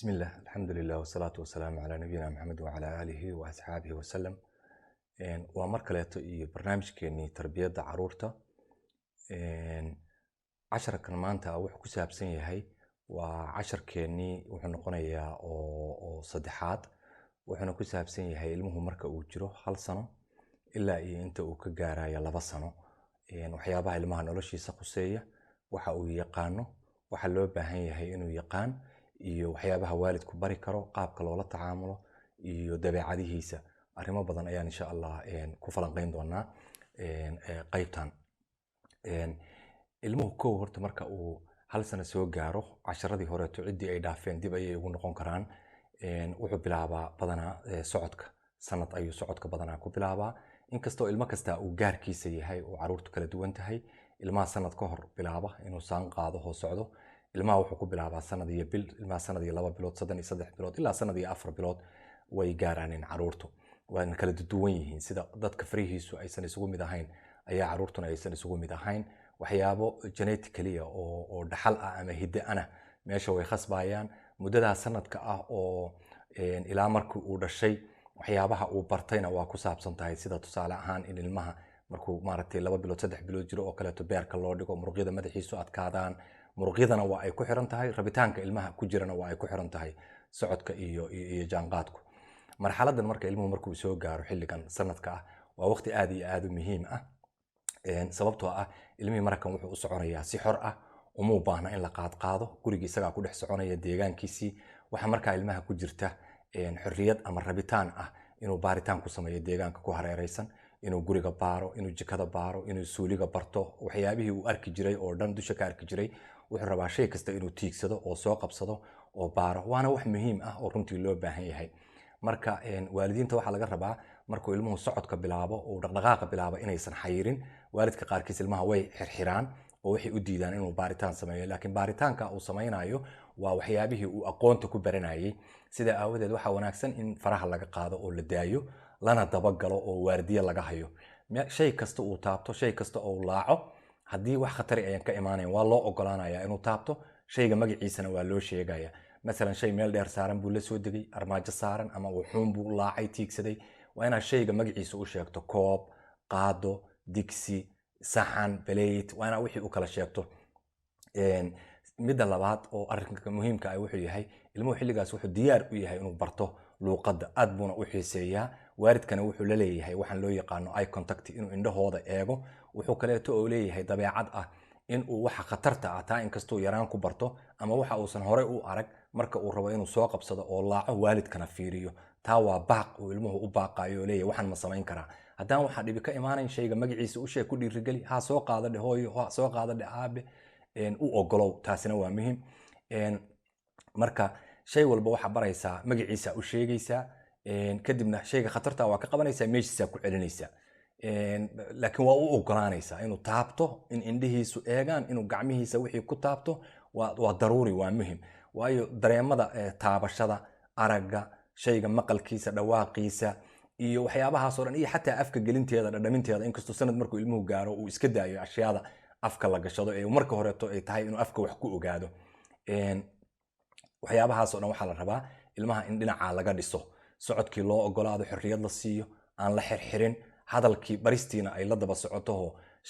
بسم الله الحمد لله والصلاة والسلام على نبينا محمد وعلى آله وأصحابه وسلم. ومركلته برنامج كني تربية عرورته. عشرة كلمات أو حكوسها بسنة هاي وعشر كني وحنقنيا أو صدحات وحنكوسها بسنة هاي المهم مركب وجره هل سنة إلا أنت وكجارة يلا بسنة. وحيابها اللي ما نقولش يسقسية وحقو يقانه وحلو بهاي هاي إنه يقان iyo waxyaabaha waalidku bari karo qaabka loola tacaamulo iyo dabeecadihiisa arrimo badan ayaan insha Allah ku falanqeyn doonaa qaybtan ilmuhu koow horta marka uu hal sano soo gaaro casharadii hore cidii ay dhaafeen dib ayay ugu noqon karaan wuxuu bilaabaa badanaa socodka sanad ayuu socodka badanaa ku bilaabaa inkastoo ilmo kasta uu gaarkiisa yahay oo caruurtu kala duwan tahay ilmaha sanad ka hor bilaaba inuu saan qaado oo socdo ilmaha wuxuu ku bilaabaa sanad iyo bil ilmaha sanad iyo 2 bilood 3 bilood ilaa sanad iyo 4 bilood way gaaraan caruurtu waan kala duwan yihiin sida dadka farihiisu aysan isugu mid ahayn ayaa caruurtuna aysan isugu mid ahayn waxyaabo genetically oo dhaxal ah ama hidde ana meesha way khasbayaan muddada sanadka ah oo ilaa markii uu dhashay waxyaabaha uu bartayna waa ku saabsan tahay sida tusaale ahaan in ilmaha markuu maaragtay 2 bilood 3 bilood jiro oo kale to beerka loo dhigo muruqyada madaxiisu adkaadaan muruqyadana waa ay ku xiran tahay rabitaanka ilmaha ku jirana waa ay ku xiran tahay socodka iyo jaanqaadku marxaladan marka ilmuhu markuu soo gaaro xilligan sanadka ah waa waqti aad iyo aad u muhiim ah sababtoo ah ilmihii markan wuxuu u soconayaa si xor ah uma baahna in la qaado guriga isaga ku dhex soconaya deegaankiisii waxa marka ilmaha ku jirta xorriyad ama rabitaan ah inuu baaritaan ku sameeyo deegaanka ku hareeraysan inuu guriga baaro inuu jikada baaro inuu suuliga barto waxyaabihii uu arki jiray oo dhan dusha ka arki jiray wuxuu rabaa shay kasta inuu tiigsado oo soo qabsado oo baaro waana wax muhiim ah oo runtii loo baahan yahay marka waalidiinta waxa laga rabaa markuu ilmuhu socodka bilaabo oo dhaqdhaqaaqa bilaabo inaysan xayirin waalidka qaarkiis ilmaha way xirxiraan oo waxay u diidaan inuu baaritaan sameeyo laakiin baaritaanka uu sameeynayo waa waxyaabihii uu aqoonta ku baranayay sida aawadeed waxa wanaagsan in faraha laga qaado oo la daayo lana dabagalo oo waardiye laga hayo shay kasta uu taabto shay kasta oo laaco haddii wax khatar ah ka imaanaya waa loo ogolaanayaa inuu taabto shayga magaciisana waa loo sheegaya مثلا shay meel dheer saaran buu la soo degay armaajo saaran ama wuxuun buu laacay tiigsaday waa inaad shayga magaciisa u sheegto koob qaado digsi saxan baleet waa inaad wixii u kala sheegto midda labaad oo arrinka muhiimka ah wuxuu yahay ilmuhu xilligaas wuxuu diyaar u yahay inuu barto luuqadda aad buuna u xiiseeyaa waalidkana wuxuu la leeyahay waxaan loo yaqaano eye contact inuu indhahooda eego wuxuu kaleeto oo leeyahay dabeecad ah in uu waxa khatarta ah taa inkastoo yaraan ku barto ama waxa uusan hore u arag marka uu rabo inuu soo qabsado oo laaco waalidkana fiiriyo taa waa baaq uu ilmuhu u baaqayo oo leeyahay waxaan ma samayn karaa haddaan waxa dhibi ka imaanayn shayga magaciisa u sheeg ku dhiirigeli ha soo qaado dhehooyo ha soo qaado dhaabe u ogolow taasina waa muhiim marka shay walba waxa baraysaa magaciisa u sheegaysaa kadibna shayga khatarta waa ka qabanaysaa meeshiisa ku celinaysaa laakiin waa u ogolaanaysaa inuu taabto in indhihiisu eegaan inuu gacmihiisa wixii ku taabto waa daruuri waa muhiim waayo dareemada taabashada aragga shayga maqalkiisa dhawaaqiisa iyo waxyaabahaas oo dhan iyo xataa afka gelinteeda dhadhaminteeda inkastoo sanad markuu ilmuhu gaaro uu iska daayo ashyaada afka la gashado ee marka horeeto ay tahay inuu afka wax ku ogaado waxyaabahaas oo dhan waxa la rabaa ilmaha in dhinaca laga dhiso socodkii loo ogolaado xorriyad la siiyo aan la xirxirin hadalkii baristiina ay la daba socoto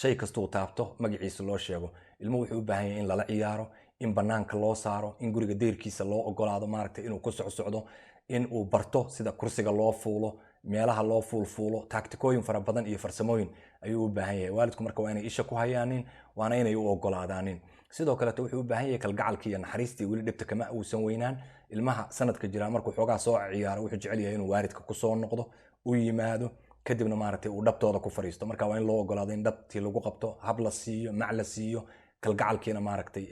shay kastuu taabto magaciisa loo sheego ilmuhu wuxuu u baahan yahay in lala ciyaaro in banaanka loo saaro in guriga deerkiisa loo ogolaado maaragtay inuu ku socdo in uu barto sida kursiga loo fuulo meelaha loo fuulfuulo taktikooyin fara badan iyo farsamooyin ayuu u baahan yahay waalidku marka waa inay isha ku hayaanin waana inay u ogolaadaanin sidoo kale wuxuu u baahan yahay kalgacalkii iyo naxariistii weli dhibta kama uusan weynaan ilmaha sanadka jira markuu xoogaa soo ciyaaro wuxuu jecel yahay inuu waalidka ku soo noqdo u yimaado kadibna maaragtay uu dhabtooda ku fariisto marka waa in loo ogolaado in dhabtii lagu qabto hab la siiyo mac la siiyo kalgacalkiina maaragtay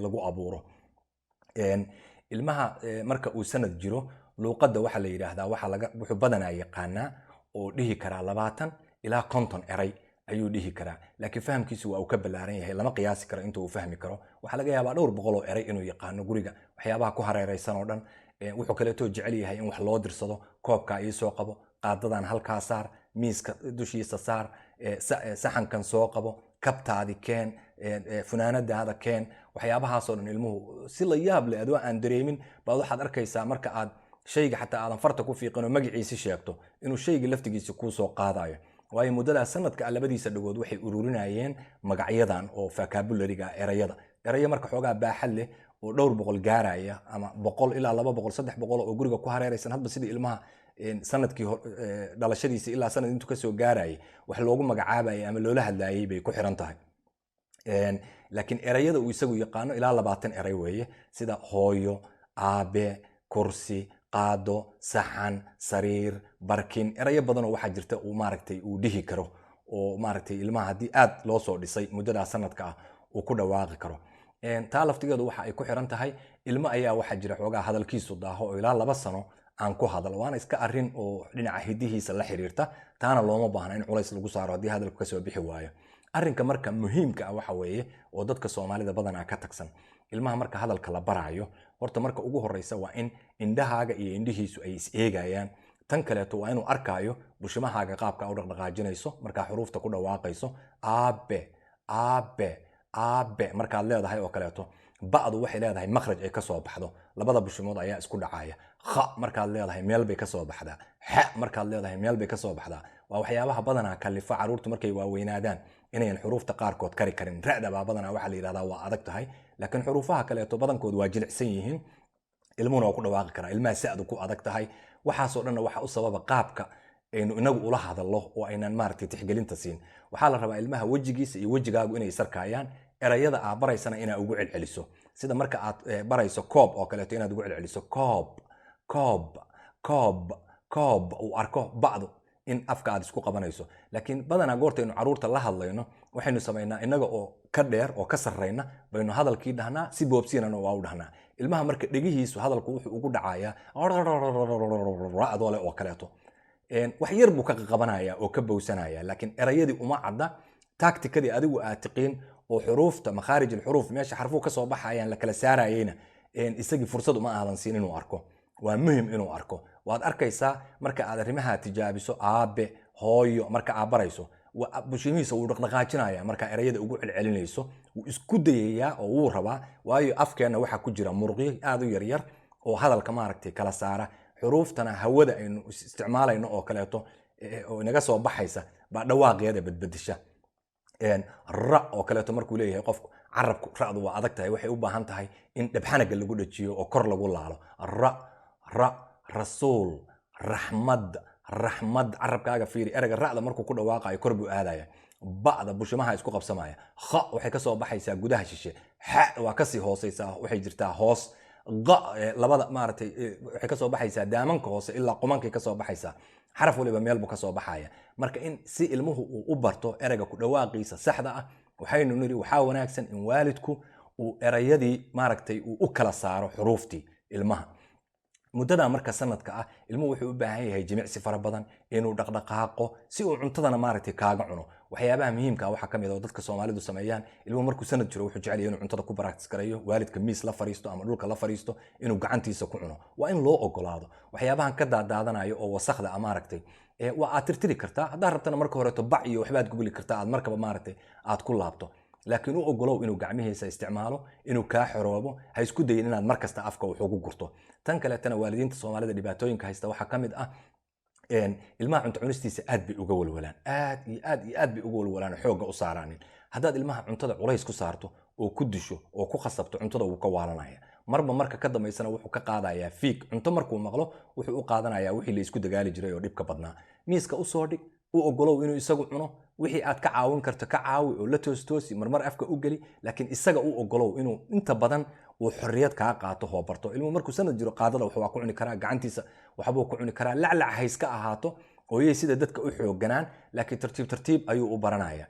lagu abuuro ilmaha marka uu sanad jiro luuqadda waxa la yiraahdaa wuxuu badanaa yaqaanaa oo dhihi karaa 20 ilaa 50 eray ayuu dhihi karaa laakiin fahamkiisu waa uu ka balaaran yahay lama qiyaasi karo intuu uu fahmi karo waxa laga yaabaa dhowr boqol oo eray inuu yaqaano guriga waxyaabaha ku hareeraysan oo dhan wuxuu kaleeto jecel yahay in wax loo dirsado koobka ay soo qabo qaadadan halka saar miiska dushiisa saar saxankan soo qabo kabtaadi keen funaanadaada keen waxyaabahaasoo dhan ilmuhu si la yaab leh adoo aan dareemin baad waxaad arkaysaa marka aad shayga xataa aadan farta ku fiiqin oo magaciisi sheegto inuu shayga laftigiisa kuu soo qaadayo waayo muddadaa sanadka labadiisa dhagood waxay ururinayeen magacyadan oo vocabulary-ga eraya marka xoogaa baaxad leh oo dhowr boqol gaaraya ama 100 ilaa 200 300 oo guriga ku hareeraysan hadba sidii ilmaha sanadkii dhalashadiisa ilaa sanad intuu ka soo gaarayay wax loogu magacaabayay ama loola hadlaayay bay ku xiran tahay laakiin erayada uu isagu yaqaano ilaa 20 eray weeye sida hooyo aabe kursi qaado saxan sariir barkin erayo badan oo waxa jirta uu maaragtay uu dhihi karo oo maaragtay ilmaha hadii aad loo soo dhisay muddada sanadka ah uu ku dhawaaqi karo taa laftigeedu waxa ay ku xiran tahay ilmo ayaa waxa jira xoogaa hadalkiisu daaho oo ilaa 2 sano aan ku hadal waana iska arin oo dhinaca hidihiisa la xiriirta taana looma baahna in culays lagu saaro hadii hadalku ka soo bixi waayo arrinka marka muhiimka ah waxa weeye oo dadka Soomaalida badan ka tagsan ilmaha marka hadalka la baraayo horta marka ugu horeysa waa in indhahaaga iyo indhihiisu ay is eegayaan tan kaleeto waa inuu arkaayo bushimahaaga qaabka u dhaqdhaqaajinayso marka xuruufta ku dhawaaqayso aabe aabe aabe markaad leedahay oo kaleeto ba'du waxay leedahay makhraj ay ka soo baxdo labada bushimood ayaa isku dhacaya kha markaad leedahay meel bay ka soo baxdaa ha markaad leedahay meel bay ka soo baxdaa waa waxyaabaha badanaa kalifa caruurtu markay waaweynaadaan inayn xuruufta qaarkood kari karin raacda baa badanaa waxa la yiraahdaa waa adag tahay laakiin xuruufaha kaleeto badankood waa jilicsan yihiin ilmuhuna waa ku dhawaaqi karaa ilmaha saadu ku adag tahay waxaasoo dhanna waxa u sababa qaabka aynu inagu ula hadallo oo aynan maaragtay tixgelinta siin waxaa la rabaa ilmaha wejigiisa iyo wejigaagu inay sarkaayaan erayada aad baraysana inaa ugu celceliso sida marka aad barayso koob oo kaleeto inaad ugu celceliso koob koob koob koob uu arko bacdu in afka aad isku qabanayso laakiin badanaa goortaynu caruurta la hadlayno waxaynu sameynaa inaga oo ka dheer oo ka sarreyna baynu hadalkii dhahnaa si boobsiinana waa u dhahnaa ilmaha marka dhegihiisu hadalku wuxuu ugu dhacayaa adoole oo kaleeto wax yar buu ka qabanaya oo ka bowsanaya laakiin erayadii uma cadda tacticadii adigu aad tiqiin oo xuruufta makhaarij alxuruuf meesha xarfuhu ka soo baxayaan la kala saarayayna isagii fursad uma aadan siin inuu arko waa muhiim inuu arko waad arkaysaa marka aad arrimaha tijaabiso aabe hooyo marka aad barayso bushimihiisa uu dhaqdhaqaajinaya marka erayada ugu celcelinayso uu isku dayayaa oo uu rabaa waayo afkeena waxa ku jira murqiyo aad u yar oo hadalka maaragtay kala saara xuruuftana hawada aynu isticmaalayno oo kaleeto oo inaga soo baxaysa baa dhawaaqeeda badbadisha ra oo kaleeto markuu leeyahay qofku carabku raadu waa adag tahay waxay u baahan tahay in dhabxanaga lagu dhajiyo oo kor lagu laalo ra rasuul raxmad carabkaaga fiiri erayga ra'da markuu ku dhawaaqayo kor buu aadaya ba'da bushimaha isku qabsamaya kha waxay ka soo baxaysaa gudaha shishe ha waa ka sii hooseysaa waxay jirtaa hoos labada maaragtay waxay ka soo baxaysaa daamanka hoose ilaa qumankay ka soo baxaysaa xaraf waliba meel buu ka soo baxaya marka in si ilmuhu uu u barto erayga ku dhawaaqiisa saxda ah waxaynu niri waxaa wanaagsan in waalidku uu erayadii maaragtay uu u kala saaro xuruuftii ilmaha muddada marka sanadka ah ilmuhu wuxuu u baahan yahay jimicsi fara badan inuu dhaqdhaqaaqo si uu cuntadana maaragtay kaaga cuno waxyaabaha muhiimka ah waxa kamid ah dadka Soomaalidu sameeyaan ilmuhu markuu sanad jiro wuxuu jecel yahay inuu cuntada ku practice gareeyo waalidka miis la fariisto ama dhulka la fariisto inuu gacantiisa ku cuno waa in loo ogolaado waxyaabahan ka daadaadanayo oo wasakhda ah maaragtay waa aad tirtiri kartaa haddaad rabtana marka horeeto bac iyo waxbaad gubli kartaa aad markaba maaragtay aad ku laabto laakiin u ogolow inuu gacmihiisa isticmaalo inuu kaa xoroobo ha isku dayin inaad markasta afka wax ugu gurto tan kaleetana waalidiinta Soomaalida dhibaatooyinka haysta waxa kamid ah ilmaha cunto cunistiisa aad bay uga walwalaan aad bay uga walwalaan xooga u saaraanin haddaad ilmaha cuntada culays ku saarto oo ku disho oo ku khasabto cuntada uu ka waalanaya marka ka dambeysana wuxuu ka qaadayaa fiig cunto markuu maqlo wuxuu u qaadanayaa wixii la isku dagaali jiray oo dhibka badnaa miiska u soo dhig u ogolow inuu isagu cuno wixii aad ka caawin karto ka caawi oo la toosi marmar afka u geli laakiin isaga u ogolow inuu inta badan uu xorriyad ka qaato oo barto ilmu markuu sanad jiro qaadada waxa ku cuni karaa gacantiisa waxba ku cuni karaa laclac hayska ahaato oo yey sida dadka u xooganaan laakiin tartiib ayuu u baranaya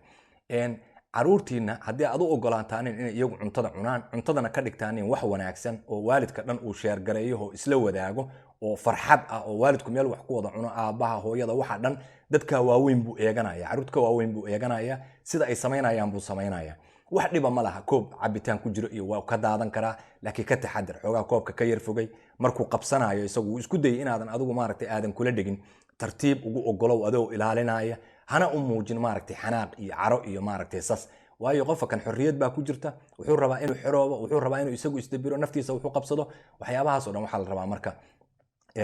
caruurtiina haddii aad u ogolaataan inay iyagu cuntada cunaan cuntadana ka dhigtaan wax wanaagsan oo waalidka dhan uu sheer gareeyo oo isla wadaago oo farxad ah oo waalidku meel wax ku wada cuno aabaha hooyada waxa dhan dadka waaweyn buu eeganaya caruurta waaweyn buu eeganaya sida ay sameynayaan buu sameynaya wax dhiba ma laha koob cabitaan ku jiro iyo waa ka daadan karaa laakiin ka taxadar xoogaa koobka ka yar fogay markuu qabsanayo isagu isku day inaadan adigu maaragtay aadan kula dhigin tartiib ugu ogolow adoo ilaalinaya hana u muujin maaragtay xanaaq iyo caro iyo maaragtay sas waayo qofka kan xorriyad baa ku jirta wuxuu rabaa inuu xoroobo wuxuu rabaa inuu isagu isdabiro naftiisa wuxuu qabsado waxyaabahaas oo dhan waxaa la rabaa marka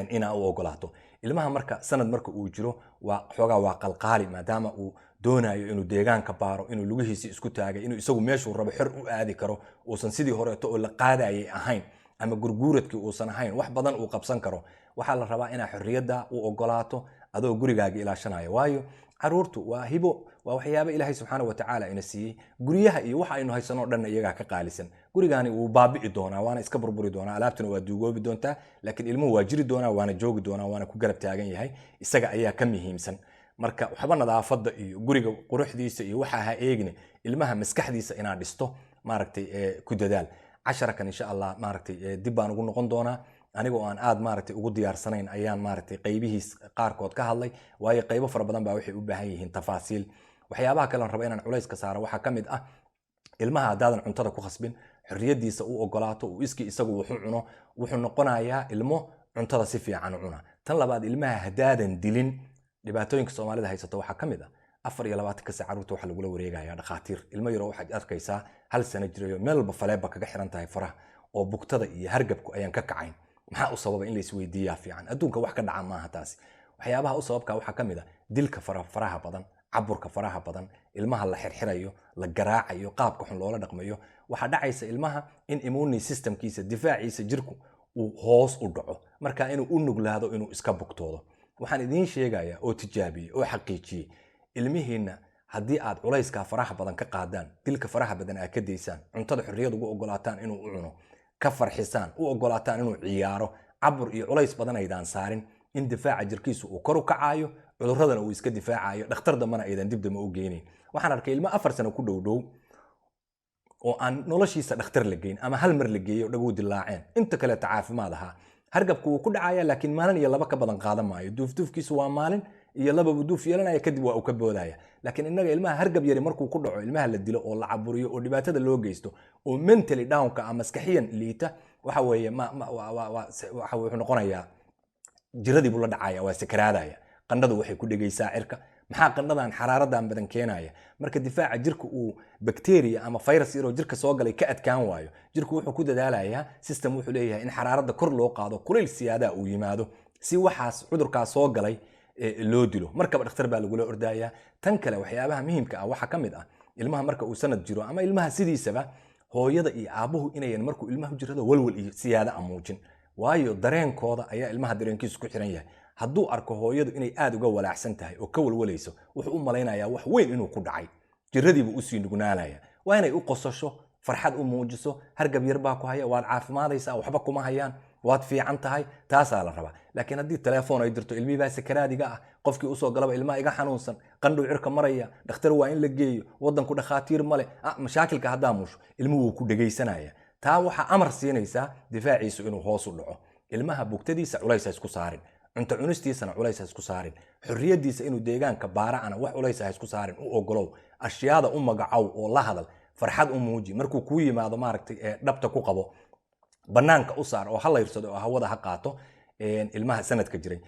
inaa u ogolaato ilmaha marka sanad marka uu jiro waa xoogaa waa qalqaali maadaama uu doonayo inuu deegaanka baaro inuu lugihiisa isku taagay inuu isagu meeshuu rabo xor u aadi karo uusan sidii horeeto oo la qaadayay ahayn ama gurguuradkii uusan ahayn wax badan uu qabsan karo waxaa la rabaa inaa xorriyadda u ogolaato adoo gurigaaga ilaashanaya waayo caruurtu waa hibo waa waxyaabo ilaahay subxaanahu watacaala ina siiyey guryaha iyo waxa aynu haysanoo dhanna iyagaa ka qaalisan gurigaani wuu baabi'i doonaa waana iska burburi doonaa alaabtuna waa duugoobi doontaa laakiin ilmuhu waa jiri doonaa waana joogi doonaa waana ku garab taagan yahay isaga ayaa ka muhiimsan marka waxba nadaafadda iyo guriga quruxdiisa iyo waxa ha eegine ilmaha maskaxdiisa inaad dhisto maaragtay ku dadaal casharakan insha allah maaragtay dib baan ugu noqon doonaa aniga oo aan aad maaragtay ugu diyaarsanayn ayaan maaragtay qaybihiis qaarkood ka hadlay waayo qaybo fara badan baa waxay u baahan yihiin tafaasiil waxyaabaha kale aan rabo inaan culays ka saaro waxaa ka mid ah ilmaha haddaadan cuntada ku khasbin xorriyadiisa u ogolaato uu iskii isagu wuxuu cuno wuxuu noqonayaa ilmo cuntada si fiican u cuna tan labaad ilmaha haddaadan dilin dhibaatooyinka soomaalida haysato waxaa ka mid ah 24 saac caruurta waxa lagula wareegayaa dhakhaatiir ilmo yaro waxaad arkaysaa hal sano jirayo meel walba faleeba kaga xiran tahay faraha oo bugtada iyo hargabku ayaan ka kacayn maxaa u sababa in la isweydiiyaa fiican adduunka wax ka dhaca maaha taasi waxyaabaha u sababka waxaa ka mid ah dilka faraha badan caburka faraha badan ilmaha la xirxirayo la garaacayo qaabka xun loola dhaqmayo waxaa dhacaysa ilmaha in immune systemkiisa difaaciisa jirku uu hoos u dhaco marka inuu u nuglaado inuu iska bugtoodo waxaan idiin sheegayaa oo tijaabiyey oo xaqiijiyey ilmihiina haddii aad culayska faraha badan ka qaadaan dilka faraha badan aad ka daysaan cuntada xorriyad ugu ogolaataan inuu u cuno ka farxisaan u ogolaataan inuu ciyaaro cabur iyo culays badan aydaan saarin in difaaca jirkiisu uu kor u kacayo cudurradana uu iska difaacayo dhakhtar dambana aydan dib dama u geynin waxaan arkay ilmo 4 sano ku dhow oo aan noloshiisa dhakhtar la geyn ama hal mar la geeyo dhagu dilaaceen inta kale caafimaad ahaa hargabku wuu ku dhacaya laakiin maalin iyo laba ka badan qaadan maayo duufkiisu waa maalin iyo laba duuf yeelanaya kadib waa uu ka boodaya laakiin inaga ilmaha hargab yari markuu ku dhaco ilmaha la dilo oo la caburiyo oo dhibaatada loo geysto oo mentally downka ama maskaxiyan liita waxa weeye waxa wuxuu noqonayaa jiradii buu la dhacaya waa sakaraadaya qandhadu waxay ku dhigaysaa cirka maxaa qandhadan xaraaradan badan keenaya marka difaaca jirka uu bacteria ama virus yaro jirka soo galay ka adkaan waayo jirku wuxuu ku dadaalayaa system wuxuu leeyahay in xaraarada kor loo qaado kuleyl siyaada uu yimaado si waxaas cudurkaas soo galay loo dilo markaba dhakhtar baa lagula ordayaa tan kale waxyaabaha muhiimka ah waxa ka mid ah ilmaha marka uu sanad jiro ama ilmaha sidiisaba hooyada iyo aabuhu inayan markuu ilmaha jirado walwal iyo siyaada amuujin waayo dareenkooda ayaa ilmaha dareenkiisu ku xiran yahay hadduu arko hooyadu inay aad uga walaacsan tahay oo ka walwalayso wuxuu u malaynayaa wax weyn inuu ku dhacay jiradiibu u sii nugnaanaya waa inay u qosasho farxad u muujiso hargab yar baa ku haya waad caafimaadaysaa waxba kuma hayaan waad fiican tahay taasaa la rabaa laakiin haddii telefoon ay dirto ilmihii baa sakaraadiga ah qofkii usoo galaba ilmaha iga xanuunsan qandhow cirka maraya dhakhtar waa in la geeyo wadanku dhakhaatiir male mashaakilka haddaa muusho ilmuhu wuu ku dhegaysanaya taa waxaa amar siinaysaa difaaciisu inuu hoos u dhaco ilmaha bugtadiisa culays ha isku saarin cunto cunistiisana culays ha isku saarin xorriyadiisa inuu deegaanka baara'ana wax culays ha isku saarin u ogolow ashyaada u magacow oo la hadal farxad u muuji markuu kuu yimaado maaragtay dhabta ku qabo banaanka u saar oo ha layrsado oo hawada ha qaato ilmaha sanadka jiray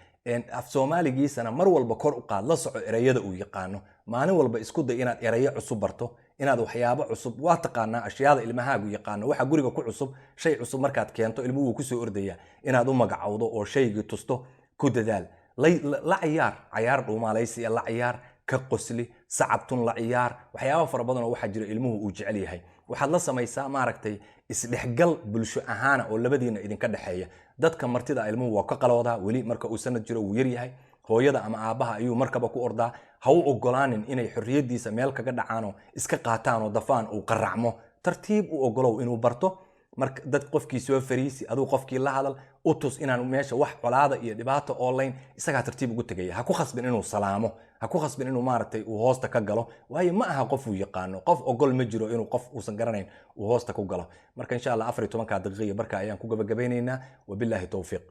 af Soomaaligiisana mar walba kor u qaad la soco erayada uu yaqaano maalin walba isku day inaad erayo cusub barto inaad waxyaabo cusub waa taqaanaa ashyaada ilmahaagu yaqaano waxa guriga ku cusub shay cusub markaad keento ilmuhu ku soo ordaya inaad u magacowdo oo shaygi tusto ku dadaal la ciyaar dhuumaalaysi la ciyaar ka qosli sacabtun la ciyaar waxyaabo fara badan oo waxa jira ilmuhu uu jecel yahay waxaad la samaysaa maaragtay isdhexgal bulsho ahaan oo labadiina idinka dhaxeeya dadka martida ilmuhu waa ka qaloodaa wali marka uu sanad jiro uu yar yahay hooyada ama aabaha ayuu markaba ku ordaa ha u ogolaanin inay xorriyadiisa meel kaga dhacaano iska qaataan oo dafaan uu qaracmo tartiib u ogolow inuu barto marka dad qofkii soo fariisi aduu qofkii la hadal u tus inaan meesha wax colaada iyo dhibaato online isaga tartiib ugu tagaya ha ku khasbin inuu salaamo ha ku khasbin inuu maaragtay uu hoosta ka galo waayo ma aha qof uu yaqaano qof ogol ma jiro inuu qof uusan garanayn uu hoosta ku galo marka insha Allah 14 daqiiqo barka ayaan ku gabagabaynaynaa wabillahi tawfiiq